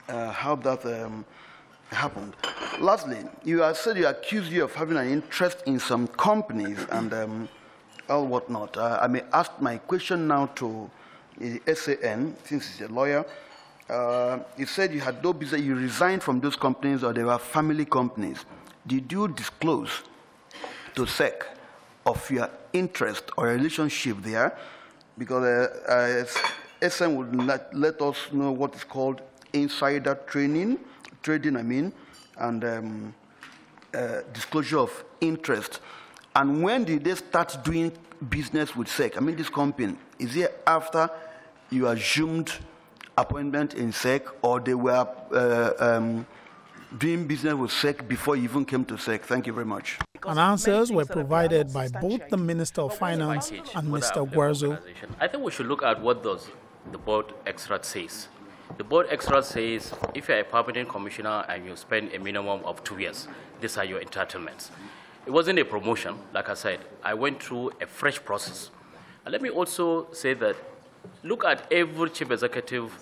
how that happened. Lastly, you have said you accuse you of having an interest in some companies and all whatnot. I may ask my question now to the SAN, since he's a lawyer. You said you had no business, you resigned from those companies or they were family companies. Did you disclose to SEC of your interest or relationship there? Because SN would let us know what is called insider trading, and disclosure of interest. And when did they start doing business with SEC? I mean, this company, is it after you assumed appointment in SEC, or they were doing business with SEC before you even came to SEC? Thank you very much. And answers were provided by both the Minister of Finance and Mr. Gwarzo. I think we should look at what the board extract says. The board extract says if you're a permanent commissioner and you spend a minimum of 2 years, these are your entitlements. It wasn't a promotion, like I said. I went through a fresh process. And let me also say that look at every chief executive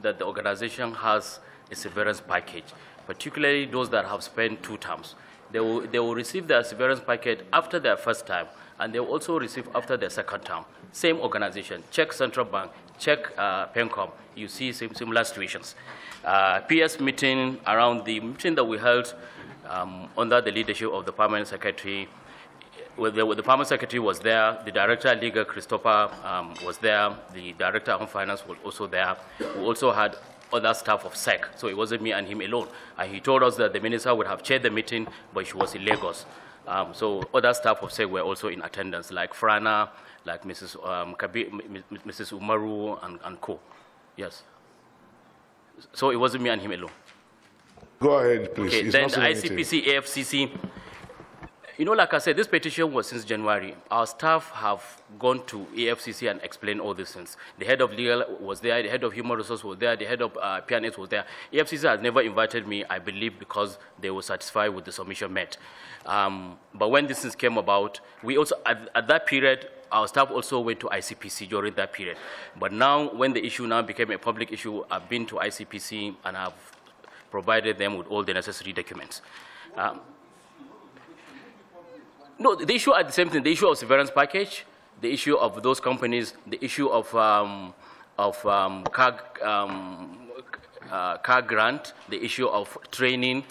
that the organization has a severance package, particularly those that have spent 2 terms. They will receive their severance package after their first term, and they will also receive after their second term. Same organization. Check Central Bank, check PENCOM. You see similar situations. PS meeting, around the meeting that we held under the leadership of the Permanent Secretary, the Permanent Secretary was there, the Director of Legal, Christopher, was there, the Director of Finance was also there. We also had other staff of SEC, so it wasn't me and him alone. And he told us that the Minister would have chaired the meeting, but she was in Lagos. So other staff of SEC were also in attendance, like Frana, like Mrs. Mrs. Umaru, and co. Yes. So it wasn't me and him alone. Go ahead, please. Okay, then the ICPC, AFCC. You know, like I said, this petition was since January. Our staff have gone to AFCC and explained all these things. The head of legal was there, the head of human resources was there, the head of PNS was there. AFCC has never invited me, I believe, because they were satisfied with the submission met. But when this came about, we also, at that period, our staff also went to ICPC during that period. But now, when the issue now became a public issue, I've been to ICPC and I've provided them with all the necessary documents. No, the issue are the same thing. The issue of severance package, the issue of those companies, the issue of car grant, the issue of training,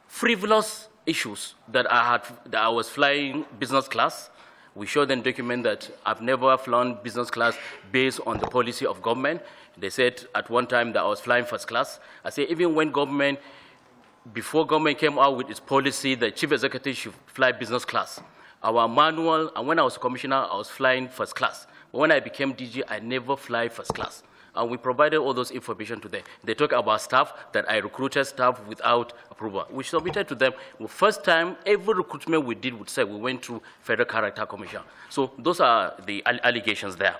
frivolous issues that I was flying business class. We showed them document that I've never flown business class based on the policy of government. They said at one time that I was flying first class. I say even when government, before government came out with its policy, the chief executive should fly business class. Our manual, and when I was commissioner, I was flying first class. But when I became DG, I never fly first class. And we provided all those information to them. They talk about staff, that I recruited staff without approval. We submitted to them. The first time, every recruitment we did would say we went through Federal Character Commission. So those are the allegations there.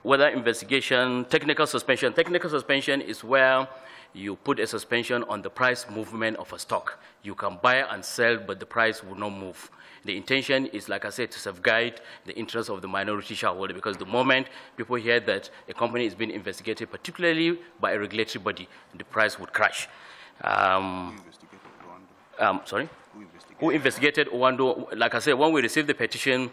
Whether investigation, technical suspension. Technical suspension is where you put a suspension on the price movement of a stock. You can buy and sell, but the price will not move. The intention is, like I said, to safeguard the interests of the minority shareholder, because the moment people hear that a company is being investigated, particularly by a regulatory body, the price would crash. Sorry? Who investigated Owando? Like I said, when we received the petition,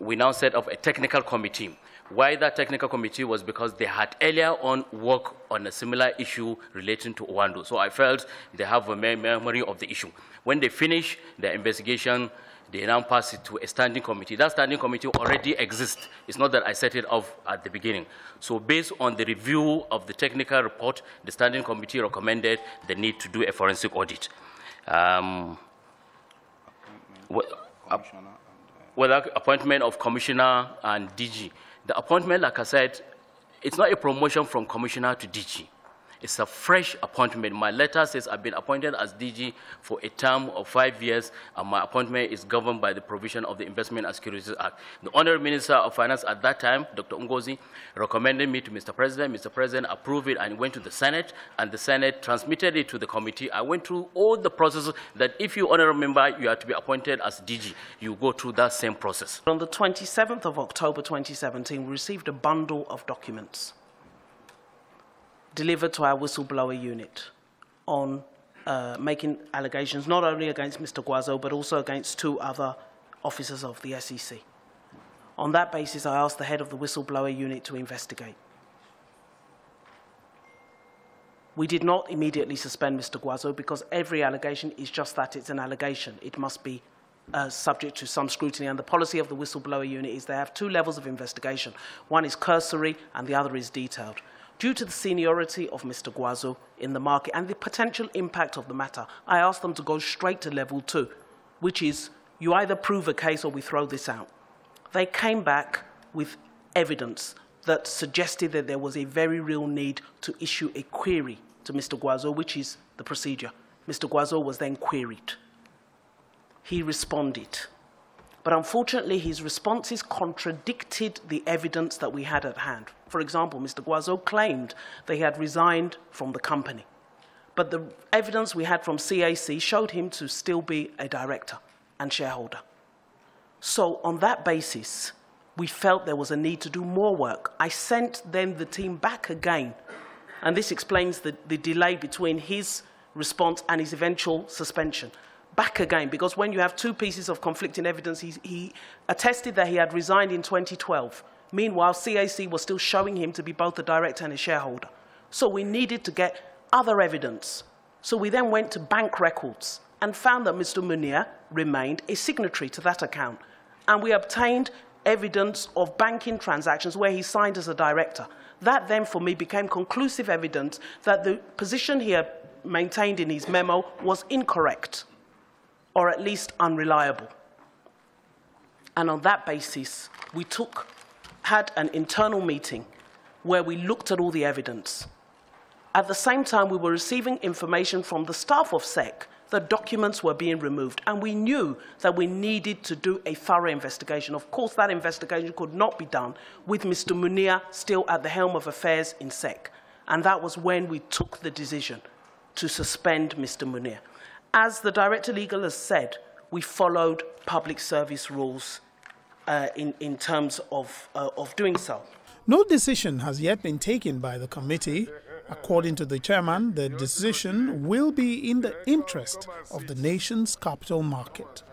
we now set up a technical committee. Why that technical committee was because they had earlier on worked on a similar issue relating to Owando. So I felt they have a memory of the issue. When they finish their investigation, they now pass it to a standing committee. That standing committee already exists. It's not that I set it up at the beginning. So based on the review of the technical report, the standing committee recommended the need to do a forensic audit. Appointment of commissioner and DG. The appointment, like I said, it's not a promotion from commissioner to DG. It's a fresh appointment. My letter says I've been appointed as DG for a term of 5 years, and my appointment is governed by the provision of the Investment and Securities Act. The Honorable Minister of Finance at that time, Dr. Ngozi, recommended me to Mr. President. Mr. President approved it and went to the Senate, and the Senate transmitted it to the committee. I went through all the processes that if you, Honorable Member, you are to be appointed as DG, you go through that same process. On the 27th of October 2017, we received a bundle of documents. delivered to our whistleblower unit on making allegations not only against Mr. Gwarzo, but also against 2 other officers of the SEC. On that basis, I asked the head of the whistleblower unit to investigate. We did not immediately suspend Mr. Gwarzo because every allegation is just that, it's an allegation. It must be subject to some scrutiny, and the policy of the whistleblower unit is they have 2 levels of investigation. One is cursory and the other is detailed. Due to the seniority of Mr. Gwarzo in the market and the potential impact of the matter, I asked them to go straight to level 2, which is you either prove a case or we throw this out. They came back with evidence that suggested that there was a very real need to issue a query to Mr. Gwarzo, which is the procedure. Mr. Gwarzo was then queried. He responded. But unfortunately, his responses contradicted the evidence that we had at hand. For example, Mr. Gwarzo claimed that he had resigned from the company. But the evidence we had from CAC showed him to still be a director and shareholder. So on that basis, we felt there was a need to do more work. I sent then the team back again. And this explains the delay between his response and his eventual suspension. Back again, because when you have 2 pieces of conflicting evidence, he attested that he had resigned in 2012. Meanwhile, CAC was still showing him to be both a director and a shareholder. So we needed to get other evidence. So we then went to bank records and found that Mr. Munir remained a signatory to that account. And we obtained evidence of banking transactions where he signed as a director. That then, for me, became conclusive evidence that the position he had maintained in his memo was incorrect, or at least unreliable. And on that basis, we had an internal meeting where we looked at all the evidence. At the same time, we were receiving information from the staff of SEC that documents were being removed, and we knew that we needed to do a thorough investigation. Of course, that investigation could not be done with Mr. Munir still at the helm of affairs in SEC, and that was when we took the decision to suspend Mr. Munir. As the Director Legal has said, we followed public service rules in terms of doing so. No decision has yet been taken by the committee. According to the chairman, the decision will be in the interest of the nation's capital market.